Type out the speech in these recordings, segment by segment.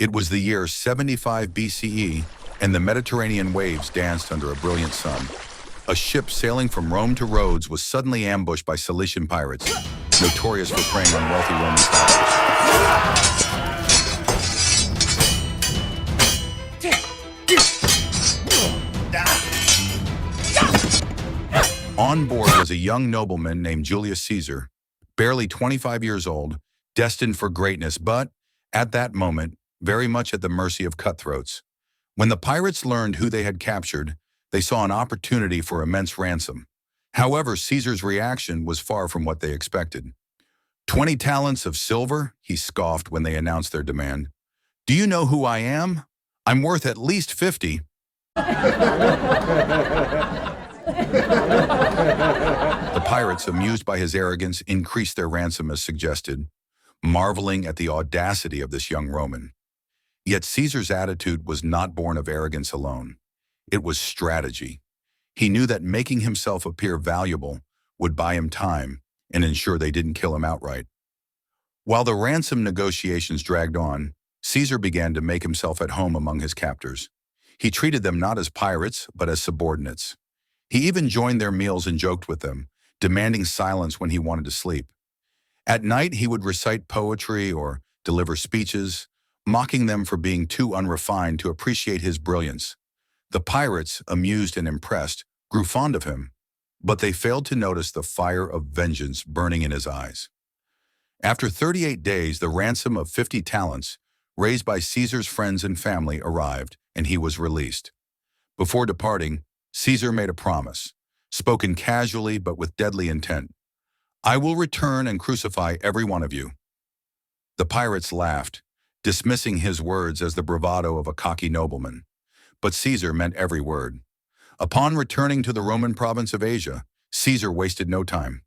It was the year 75 BCE, and the Mediterranean waves danced under a brilliant sun. A ship sailing from Rome to Rhodes was suddenly ambushed by Cilician pirates, notorious for preying on wealthy Roman travelers. On board was a young nobleman named Julius Caesar, barely 25 years old, destined for greatness, but, at that moment, very much at the mercy of cutthroats. When the pirates learned who they had captured, they saw an opportunity for immense ransom. However, Caesar's reaction was far from what they expected. 20 talents of silver, he scoffed when they announced their demand. Do you know who I am? I'm worth at least 50. The pirates, amused by his arrogance, increased their ransom as suggested, marveling at the audacity of this young Roman. Yet Caesar's attitude was not born of arrogance alone. It was strategy. He knew that making himself appear valuable would buy him time and ensure they didn't kill him outright. While the ransom negotiations dragged on, Caesar began to make himself at home among his captors. He treated them not as pirates, but as subordinates. He even joined their meals and joked with them, demanding silence when he wanted to sleep. At night, he would recite poetry or deliver speeches, mocking them for being too unrefined to appreciate his brilliance. The pirates, amused and impressed, grew fond of him, but they failed to notice the fire of vengeance burning in his eyes. After 38 days, the ransom of 50 talents, raised by Caesar's friends and family, arrived, and he was released. Before departing, Caesar made a promise, spoken casually but with deadly intent. I will return and crucify every one of you. The pirates laughed, dismissing his words as the bravado of a cocky nobleman. But Caesar meant every word. Upon returning to the Roman province of Asia, Caesar wasted no time.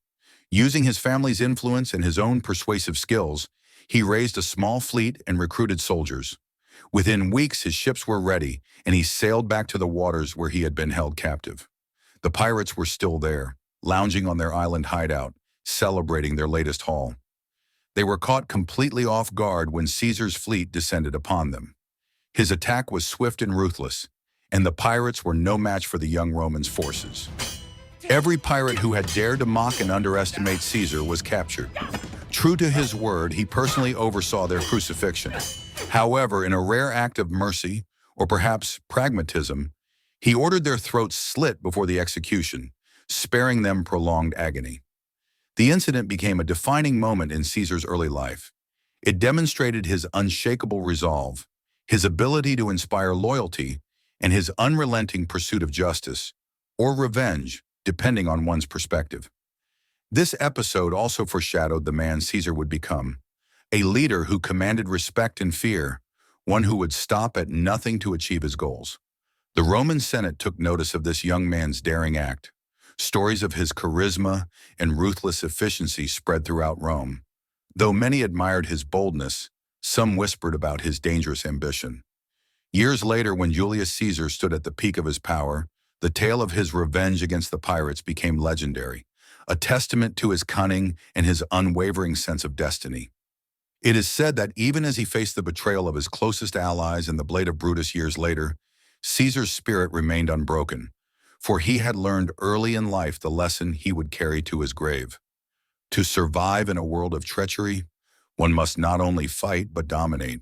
Using his family's influence and his own persuasive skills, he raised a small fleet and recruited soldiers. Within weeks, his ships were ready, and he sailed back to the waters where he had been held captive. The pirates were still there, lounging on their island hideout, celebrating their latest haul. They were caught completely off guard when Caesar's fleet descended upon them. His attack was swift and ruthless, and the pirates were no match for the young Romans' forces. Every pirate who had dared to mock and underestimate Caesar was captured. True to his word, he personally oversaw their crucifixion. However, in a rare act of mercy, or perhaps pragmatism, he ordered their throats slit before the execution, sparing them prolonged agony. The incident became a defining moment in Caesar's early life. It demonstrated his unshakable resolve, his ability to inspire loyalty, and his unrelenting pursuit of justice, or revenge, depending on one's perspective. This episode also foreshadowed the man Caesar would become, a leader who commanded respect and fear, one who would stop at nothing to achieve his goals. The Roman Senate took notice of this young man's daring act. Stories of his charisma and ruthless efficiency spread throughout Rome. Though many admired his boldness, some whispered about his dangerous ambition. Years later, when Julius Caesar stood at the peak of his power, the tale of his revenge against the pirates became legendary, a testament to his cunning and his unwavering sense of destiny. It is said that even as he faced the betrayal of his closest allies and the blade of Brutus years later, Caesar's spirit remained unbroken, for he had learned early in life the lesson he would carry to his grave. To survive in a world of treachery, one must not only fight but dominate.